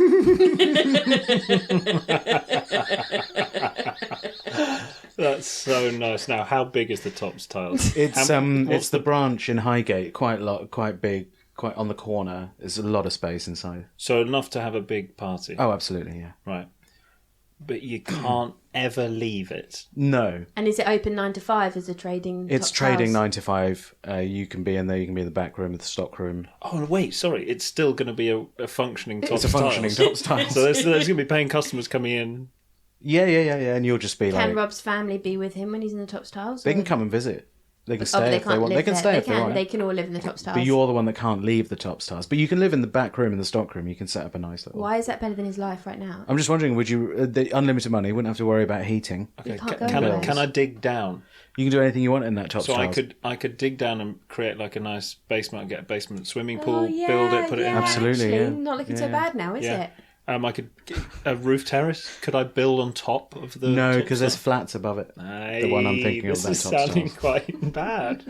That's so nice. Now, how big is the Tops Tiles? It's the branch in Highgate, quite big, quite on the corner. There's a lot of space inside. So enough to have a big party. Oh, absolutely, yeah. Right. But you can't ever leave it. No. And is it open 9 to 5 as a trading? It's Top trading Tiles? 9 to 5. You can be in there. You can be in the back room, the stock room. Oh, wait, sorry. It's still going to be a functioning Tops It's a functioning Tiles. Tops Tiles. So there's going to be paying customers coming in. Yeah. And you'll just be Can Rob's family be with him when he's in the Tops Tiles? They or- can come and visit. They can Oh, stay but they if they can't want. live They can there. stay if they want. They can all live in the Tops Tiles. But you're the one that can't leave the Tops Tiles. But you can live in the back room, in the stock room. You can set up a nice little... Why is that better than his life right now? I'm just wondering, would you... the unlimited money, you wouldn't have to worry about heating. Okay, can't go can anywhere. I dig down? You can do anything you want in that Tops So Tiles. I could dig down and create like a nice basement, get a basement swimming pool, Oh, yeah, build it, put it in yeah, there. Absolutely, actually, yeah. Not looking so Yeah. bad now, is Yeah. it? I could get a roof terrace. Could I build on top of the? No, Tops because there's Tiles? flats above it. The one I'm thinking of, This that is Tops sounding Tiles. quite bad.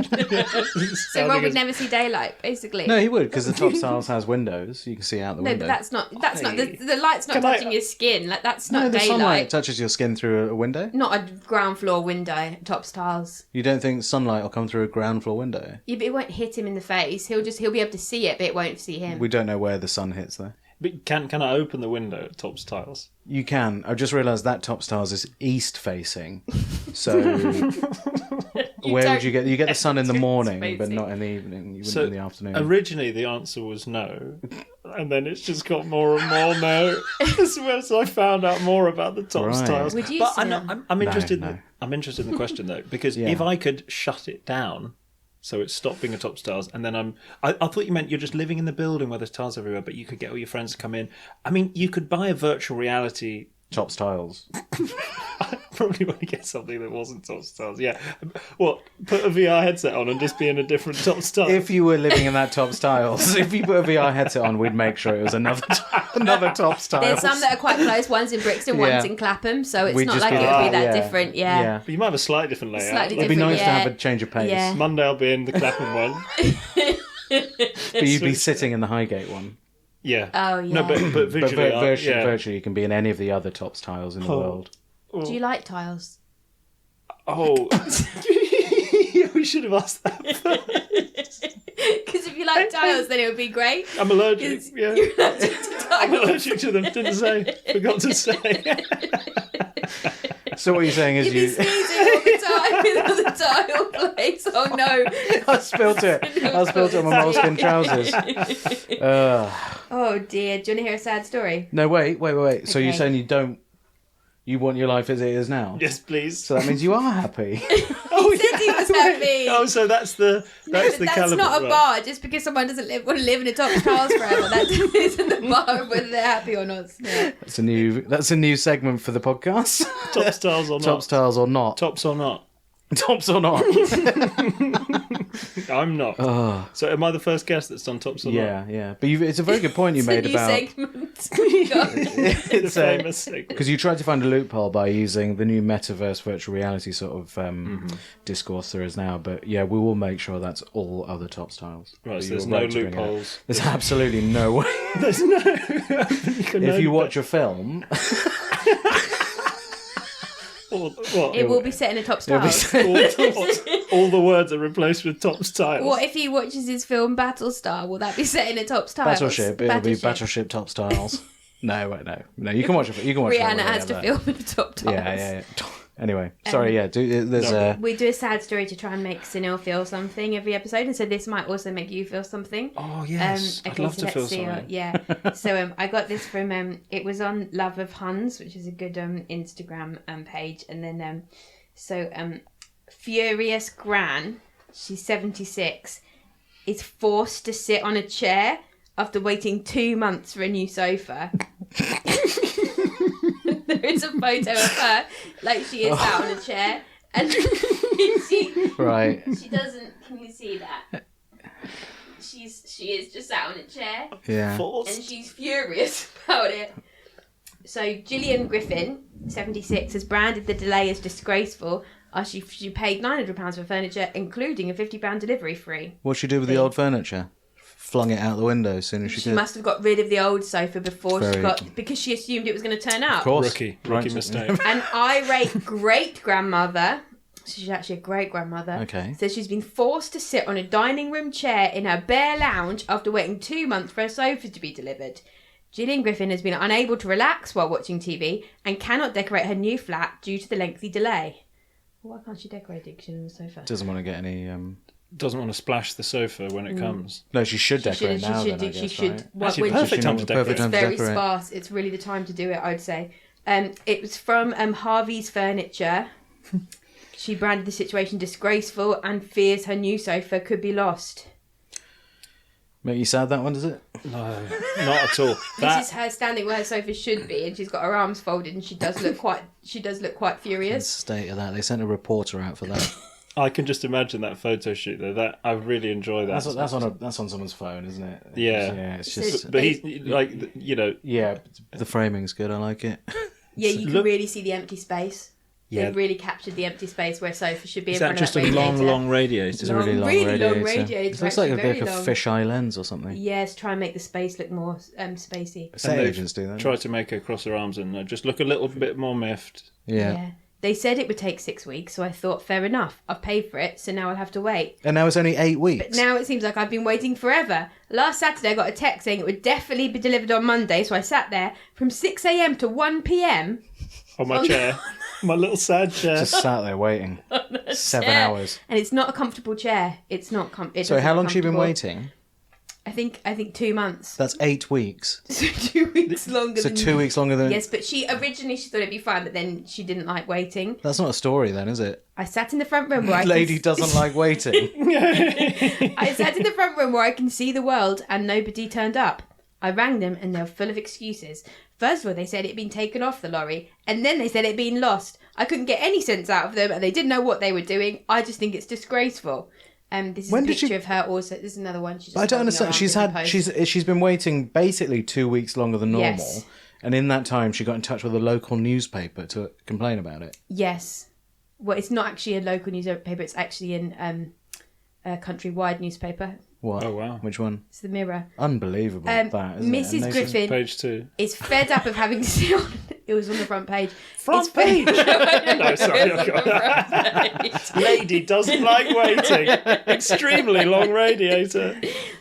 So Rob would never see daylight, basically. No, he would, because the Tops Tiles has windows. You can see out the No, window. but that's not the light's not Can I- touching your skin. Like that's No, not the sunlight daylight. touches your skin through a window. Not a ground floor window, Tops Tiles. You don't think sunlight will come through a ground floor window? Yeah, but it won't hit him in the face. He'll be able to see it, but it won't see him. We don't know where the sun hits, though. But can I open the window at Tops Tiles? You can. I've just realised that Tops Tiles is east facing. So where would you get? You get the sun in the morning, but East-facing. not in the evening. You wouldn't So in the afternoon. originally the answer was no, and then it's just got more and more no. As I found out more about the Tops Right. Tiles. Would you But see I'm, them? not, I'm interested. No. I'm interested in the question though, because Yeah. if I could shut it down, so it stopped being a Tops Tiles, and then I thought you meant you're just living in the building where there's tiles everywhere, but you could get all your friends to come in. I mean, you could buy a virtual reality. Tops Tiles. I probably want to get something that wasn't Tops Tiles. Yeah, what? Put a VR headset on and just be in a different Tops Tiles. If you were living in that Tops Tiles, if you put a VR headset on, we'd make sure it was another Tops Tiles. There's some that are quite close. One's in Brixton, Yeah. one's in Clapham, so it's We'd not just like be it would like, be that yeah, different. Yeah. But you might have a slightly different layout. Slightly It'd be different, nice to yeah. have a change of pace. Yeah. Monday I'll be in the Clapham one. But you'd be sitting in the Highgate one. Yeah. Oh, yeah. No, but But visually, virtually, you can be in any of the other Tops Tiles in the world. Do you like tiles? Oh, we should have asked that. Because if you like tiles, then it would be great. I'm allergic. Yeah, You're allergic to I'm tiles. allergic to them. Didn't say. Forgot to say. So what you're saying is You'd be sneezing all the time in the tile place. Oh no. I spilled it. I spilled it on my moleskin trousers. Oh dear. Do you want to hear a sad story? No, wait. So you're Okay. saying you want your life as it is now? Yes, please. So that means you are happy. He said he was happy. Oh, so that's the That's caliber. not a right. bar. Just because someone doesn't want to live in a Tops Tiles forever, that isn't the bar of whether they're happy or not. Yeah. That's a new segment for the podcast. Tops Tiles or not? Tops Tiles or not? Tops or not? Tops or not? I'm not. So am I the first guest that's done Tops or not? yeah. But it's a very good point you It's made a new about segment. The it's famous segment. because you tried to find a loophole by using the new metaverse virtual reality sort of discourse there is now. But yeah, we will make sure that's all other Tops Tiles. Right, But so you're there's no right to bring it up. loopholes. There's absolutely no way. There's no. If you watch a film, What? It will be set in a Tops it'll be Tiles. all the words are replaced with Tops Tiles. What if he watches his film Battlestar? Will that be set in a Tops Tiles? Battleship. It'll be Battleship Tops Tiles. No, wait, no. You can watch it. You can watch it. Rihanna has to film in a Top Tiles. Yeah. Anyway, sorry. There's No. We do a sad story to try and make Sunil feel something every episode, and so this might also make you feel something. Oh yes, I'd love to feel something. Yeah. So I got this from it was on Love of Huns, which is a good Instagram page, and then Furious Gran, she's 76, is forced to sit on a chair after waiting 2 months for a new sofa. There is a photo of her, like she is sat on a chair, and right. she doesn't. Can you see that? She is just sat on a chair, Yeah. and Forced. she's furious about it. So Gillian Griffin, 76, has branded the delay as disgraceful. She paid £900 for furniture, including a £50 delivery fee. What'd she do with the old furniture? flung it out the window as soon as she She could. must have got rid of the old sofa before she Very- got... Because she assumed it was going to turn up. Of course. Rookie Right. mistake. An irate great-grandmother, so she's actually a great-grandmother, Okay. says she's been forced to sit on a dining room chair in her bare lounge after waiting 2 months for a sofa to be delivered. Gillian Griffin has been unable to relax while watching TV and cannot decorate her new flat due to the lengthy delay. Why can't she decorate it? 'Cause she's on the sofa. Doesn't want to get any... Doesn't want to splash the sofa when it comes. No, she should She decorate should, now she then, should, I she guess, should. right? Well, Actually, when perfect she- time to decorate. Perfect time It's to very decorate. sparse. It's really the time to do it, I'd say. It was from Harvey's Furniture. She branded the situation disgraceful and fears her new sofa could be lost. Make you sad, that one, does it? No, not at all. This is her standing where her sofa should be, and she's got her arms folded, and she does look quite The furious. state of that. They sent a reporter out for that. I can just imagine that photo shoot though. That I really enjoy that. That's on someone's phone, isn't it? Yeah. It's just... But he's like, you know, Yeah, the framing's good. I like it. Yeah, you can Look- really see the empty space. Yeah. They've really captured the empty space where a sofa should be is in that front just of a that radiator. long radiator? It's a really long long radiator. radiator, It looks like actually a very long. fisheye lens or something. Yes, try and make the space look more spacey. Estate they've agents do that. Try to make her cross her arms and just look a little bit more miffed. Yeah. They said it would take 6 weeks, so I thought, fair enough. I've paid for it, so now I'll have to wait. And now it's only 8 weeks. But now it seems like I've been waiting forever. Last Saturday I got a text saying it would definitely be delivered on Monday, so I sat there from 6 a.m. to 1 p.m. On my chair. My little sad chair. Just sat there waiting. 7 chair. hours. And it's not a comfortable chair. It's not comfortable. So how long has she been waiting? I think 2 months. That's 8 weeks. So 2 weeks longer So than... 2 weeks longer than... Yes, but she thought it'd be fine, but then she didn't like waiting. That's not a story then, is it? I sat in the front room where Lady doesn't like waiting. I sat in the front room where I can see the world and nobody turned up. I rang them and they were full of excuses. First of all, they said it had been taken off the lorry, and then they said it had been lost. I couldn't get any sense out of them, and they didn't know what they were doing. I just think it's disgraceful. This is When a did she- picture of her also. There's another one. She's just I don't holding her understand. arms in the post. She's been waiting basically 2 weeks longer than normal. Yes. And in that time, she got in touch with a local newspaper to complain about it. Yes. Well, it's not actually a local newspaper. It's actually in a countrywide newspaper. What? Oh, wow. Which one? It's the Mirror. Unbelievable. That, isn't it? Mrs. And Griffin Page 2. is fed up of having to sit on... It was on the front page. Front It's fed- page? No, sorry. It's on the front page. Lady doesn't like waiting. Extremely long radiator.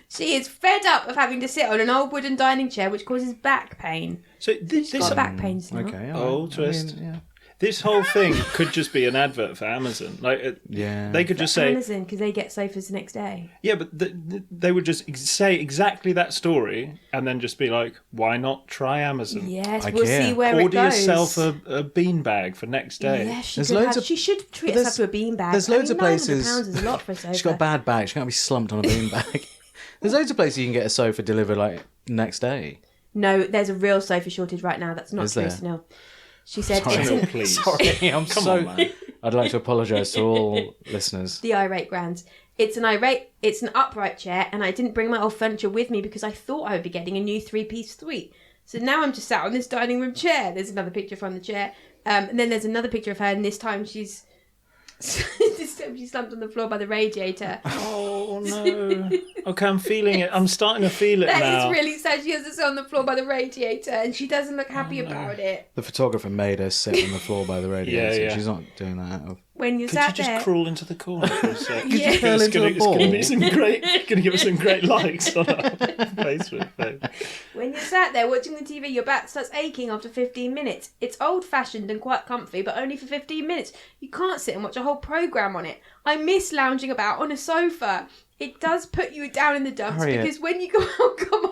She is fed up of having to sit on an old wooden dining chair, which causes back pain. So this She's got back pains now. Okay. Oh, alright. twist. yeah. This whole thing could just be an advert for Amazon. Like, Yeah. they could just say, Amazon, because they get sofas the next day. yeah, but they would just say exactly that story and then just be like, why not try Amazon? Yes, IKEA. we'll see where it Order goes. yourself a beanbag for next day. Yes, she There's could loads have. of- She should treat but herself to a beanbag. there's loads of places- £900 is a lot for a sofa. She's got a bad back. She can't be slumped on a beanbag. There's loads of places you can get a sofa delivered like next day. No, there's a real sofa shortage right now. That's not Is true, there? Snell. She said Sorry. it's No, please. Sorry, I'm Come so. on, man. I'd like to apologise to all listeners. the irate grand. It's an upright chair, and I didn't bring my old furniture with me because I thought I would be getting a new 3-piece suite. So now I'm just sat on this dining room chair. There's another picture from the chair. And then there's another picture of her, and this time she's slumped on the floor by the radiator. Oh, no. Okay, I'm feeling it. I'm starting to feel it That now. is really sad. She has to sit on the floor by the radiator, and she doesn't look happy about it. The photographer made her sit on the floor by the radiator. Yeah, yeah. She's not doing that out of. When you're Could you sat just there, crawl into the corner for a sec? Yeah. you curl into a It's gonna ball? be some great. Gonna give us some great likes on our Facebook page. when you're sat there watching the TV, your back starts aching after 15 minutes. It's old-fashioned and quite comfy, but only for 15 minutes. You can't sit and watch a whole programme on it. I miss lounging about on a sofa. It does put you down in the dumps Harriet. because when you come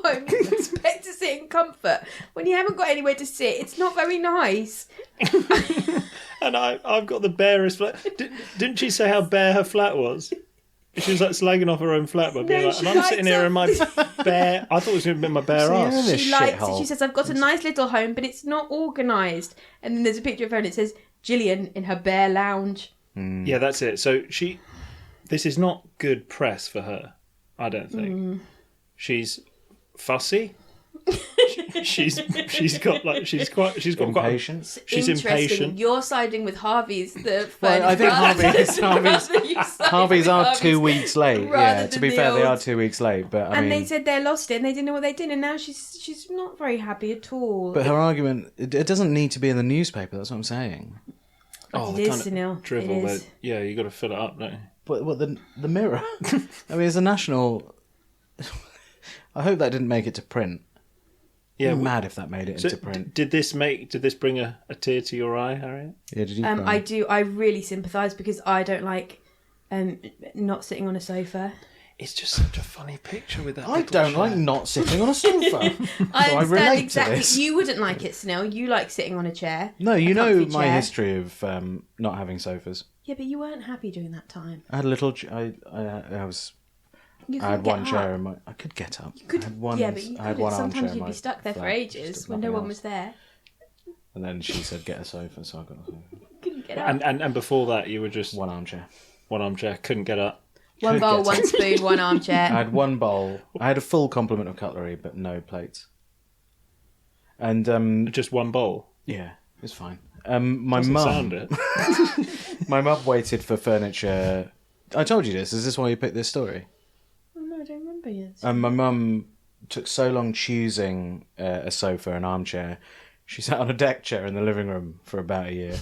home, you expect to sit in comfort. When you haven't got anywhere to sit, it's not very nice. And I've got the barest flat. Didn't she say how bare her flat was? She was like slagging off her own flat by being No, like, she and I'm likes sitting here it. in my bare. I thought it was going to be my bare So you're in ass. this She likes it. shithole. She says, I've got a nice little home, but it's not organised. And then there's a picture of her and it says, Gillian in her bare lounge. Yeah, that's it. So this is not good press for her. I don't think she's fussy. she's got Impatience. She's Interesting. impatient. You're siding with Harvey's. The Well, I think Harvey's Harvey's are 2 weeks late. rather Yeah, to than be the fair, they are old- 2 weeks late. But I And mean, they said they lost it, and they didn't know what they did, and now she's not very happy at all. but her argument, it doesn't need to be in the newspaper. That's what I'm saying. Oh, It is, kind of Sunil. drivel. It is. That, yeah, you got to fill it up, don't you? But what the Mirror? I mean, it's a national. I hope that didn't make it to print. Yeah, I'm mad if that made it So into print. did this bring a tear to your eye, Harriet? Yeah, did you? I do. I really sympathise because I don't like not sitting on a sofa. It's just such a funny picture with that. I little don't chair. like not sitting on a sofa. I So I understand relate to exactly. this. You wouldn't like it, Snell. You like sitting on a chair. No, you a know comfy my chair. history of not having sofas. Yeah, but you weren't happy during that time. I had a little. I was. You I had couldn't one get chair up. in my. I could get up. Could, I had one. yeah, but you I had couldn't. one armchair. Sometimes in you'd my be stuck there for flat, ages just when no nothing one else. was there. And then she said, "Get a sofa," so I got a sofa. Couldn't get up. And before that, you were just One armchair. one armchair, couldn't get up. One could bowl, get one up. spoon, one I armchair. had one bowl. I had a full complement of cutlery, but no plates. And Just one bowl. yeah, it's fine. My Doesn't sound mum, it. my mum waited for furniture. I told you this. Is this why you picked this story? Oh, no, I don't remember yet. My mum took so long choosing a sofa and armchair. She sat on a deck chair in the living room for about a year.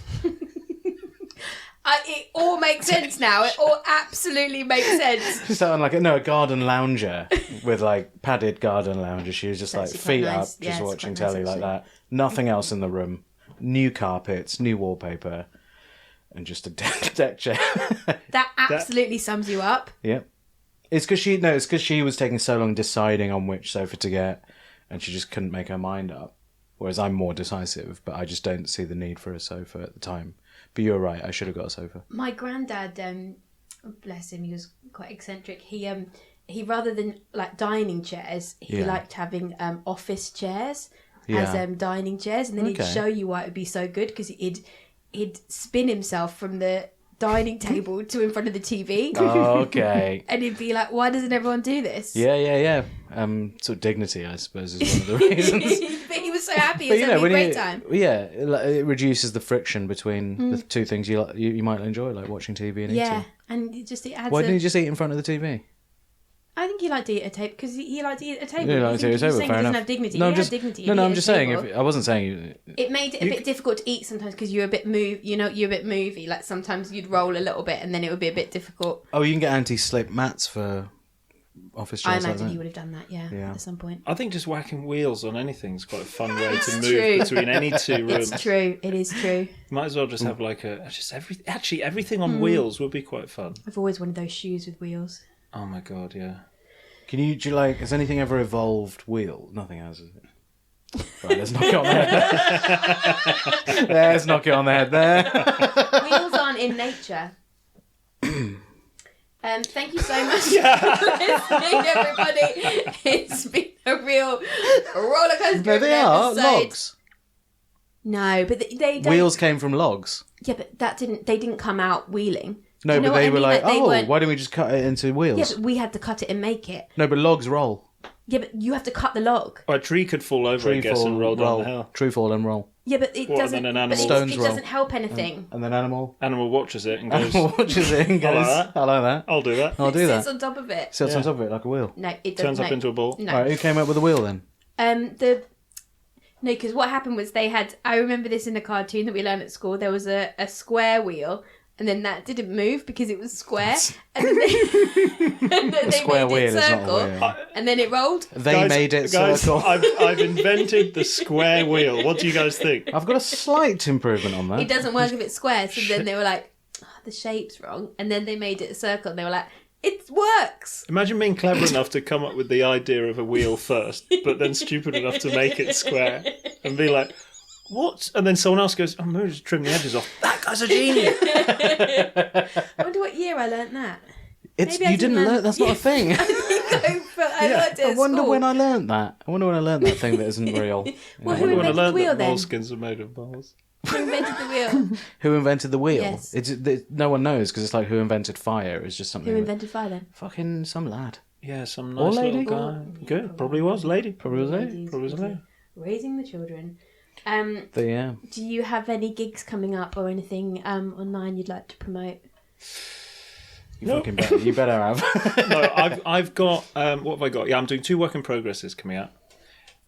It all makes sense now. It all absolutely makes sense. She sat on a garden lounger with like padded garden lounger. She was just That's like quite feet nice. up, Yeah, just it's watching quite nice, telly like actually. that. Nothing else in the room. New carpets, new wallpaper, and just a deck chair. That absolutely sums you up. Yep. It's because she was taking so long deciding on which sofa to get, and she just couldn't make her mind up. Whereas I'm more decisive, but I just don't see the need for a sofa at the time. But you're right, I should have got a sofa. My granddad, bless him, he was quite eccentric. He rather than like dining chairs, he Yeah. liked having office chairs Yeah. as dining chairs, and then he'd Okay. show you why it would be so good because he'd spin himself from the dining table to in front of the TV, Okay. and he'd be like, "Why doesn't everyone do this?" Yeah. Sort of dignity, I suppose, is one of the reasons. But he was so happy. He was having a when great time. Yeah, it reduces the friction between the two things you might enjoy, like watching TV and Yeah, eating. and it adds. Why didn't you just eat in front of the TV? I think he liked to eat at a table because he liked to eat at a table. Yeah, You like think a he was table, saying fair he doesn't enough. have dignity. No, He I'm had just dignity. no, He I'm ate just at a saying. table. I wasn't saying. It made it a bit difficult to eat sometimes because you're a bit you're a bit movie. Like sometimes you'd roll a little bit and then it would be a bit difficult. Oh, you can get anti-slip mats for office I chairs like imagine that. he would have done that, yeah, at some point. I think just whacking wheels on anything is quite a fun way to It's move true. between any two rooms. It's true. It is true. Might as well just have everything on wheels would be quite fun. I've always wanted those shoes with wheels. Oh my god, yeah. Do you like? Has anything ever evolved wheel? Nothing has, has it? Right, let's knock it on the head. Let's knock it on the head there. Wheels aren't in nature. Thank you so much for listening, everybody. It's been a real roller coaster. No, of they an are episode. logs. No, but they don't. Wheels came from logs. Yeah, but they didn't come out wheeling. No, Do you know but what they I were mean? like, they oh, weren't- why don't we just cut it into Yeah, wheels? but we had to cut it and make it. No, but logs roll. Yeah, but you have to cut the log. Well, a tree could fall over, I Tree guess, fall, and roll down roll. the hill. Tree fall and roll. Yeah, but it What, and doesn't. then an But animal- Stones it roll. doesn't help anything. And then animal Animal watches it and goes, watches it and I like goes, that. I like that. I'll do that. I'll do It that. sits on top of it. Sits on Yeah. top of it like a wheel. No, it doesn't. Turns up into a ball. No. All right, who came up with the wheel then? Because what happened was they had. I remember this in a cartoon that we learned at school. There was a square wheel, and then that didn't move because it was square, and then they Square made wheel it is not a circle, wheel. and then it rolled. They made it guys, circle. I've invented the square wheel. What do you guys think? I've got a slight improvement on that. It doesn't work if it's square. So then they were like, oh, the shape's wrong, and then they made it a circle, and they were like, it works. Imagine being clever enough to come up with the idea of a wheel first, but then stupid enough to make it square and be like, what? And then someone else goes, I'm going to just trim the edges off. That guy's a genius. I wonder what year I learnt that. It's Maybe I you didn't didn't learn. That's not a thing. No, but I learnt it I at wonder school. when I learned that. I wonder when I learned that thing that isn't real. Well, I who wonder when I invented the learned wheel that then? moleskins are made of balls. Who invented the wheel? Who invented the wheel? Yes. No one knows because it's like who invented fire. It's just something. Who that- invented fire then? Fucking some lad. Yeah, some Or nice lady. little guy. Good. Probably was lady. Probably was it. Probably was a lady. raising the children. Yeah. Do you have any gigs coming up or anything online you'd like to promote? Fucking better. You better have. No, I've got what have I got? Yeah, I'm doing 2 work in progresses coming out.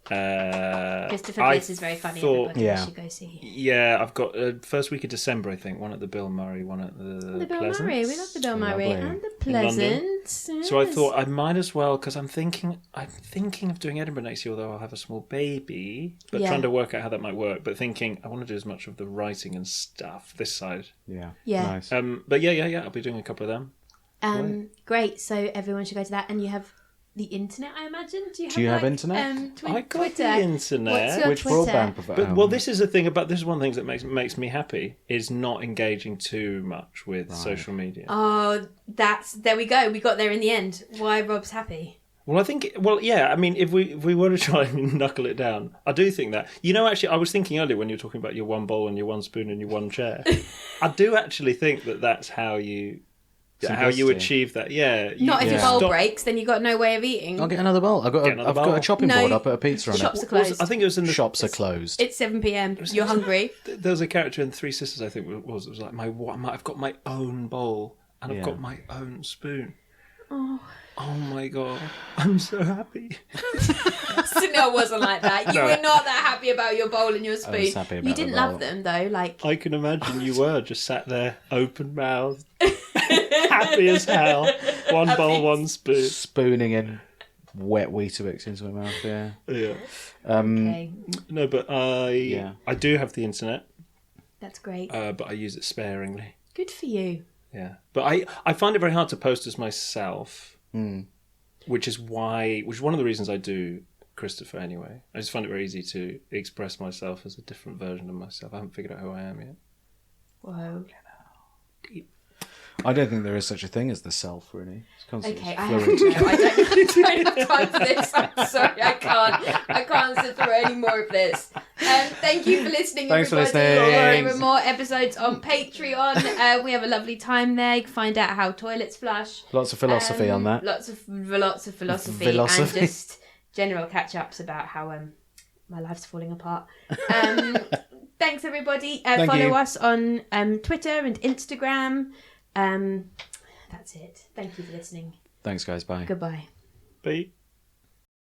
Christopher Bliss is very funny. Everybody should go see. Yeah, I've got first week of December, I think. One at the Bill Murray, one at the Bill Pleasance. Murray. We love the Bill Murray and the Pleasance. Yes. So I thought I might as well, because I'm thinking of doing Edinburgh next year, although I'll have a small baby. But trying to work out how that might work. But thinking I want to do as much of the writing and stuff this side. Yeah. Nice. But yeah. I'll be doing a couple of them. Great. So everyone should go to that, and you have the internet, I imagine. Do you have internet? I got Twitter? the internet. What's your Which Twitter? broadband provider? But this is the thing about this is one of the things that makes me happy is not engaging too much with social media. Oh, there we go. We got there in the end. Why Rob's happy? Well, I think. Well, yeah. I mean, if we were to try and knuckle it down, I do think that. Actually, I was thinking earlier when you were talking about your 1 bowl and your 1 spoon and your 1 chair. I do actually think that that's how you achieve that. Yeah. Not if your bowl breaks, then you've got no way of eating. I'll get another bowl. I've got a chopping board. I'll put a pizza on shops it. Are closed. I think it was in the shops are closed. It's 7 p.m. You're hungry. There was a character in Three Sisters. I think it was like I've got my own bowl and I've got my own spoon. Oh my god, I'm so happy. Sunil wasn't like that. You were not that happy about your bowl and your spoon. I was happy about you didn't love them though. Like I can imagine you were just sat there, open mouthed, happy as hell. 1 bowl, 1 spoon, spooning in wet Weetabix into my mouth. Yeah. Yeah. okay. No, but I do have the internet. That's great. But I use it sparingly. Good for you. Yeah, but I find it very hard to post as myself, which is one of the reasons I do Christopher anyway. I just find it very easy to express myself as a different version of myself. I haven't figured out who I am yet. Whoa. Deep. I don't think there is such a thing as the self, really. It's constantly Okay, I don't have time for this. I'm sorry, I can't sit through any more of this. Thank you for listening, Thanks everybody. for listening. There are more episodes on Patreon. We have a lovely time there. You can find out how toilets flush. Lots of philosophy on that. Lots of philosophy and just general catch-ups about how my life's falling apart. Thanks, everybody. Follow us on Twitter and Instagram. That's it. Thank you for listening. Thanks, guys. Bye. Goodbye. Bye.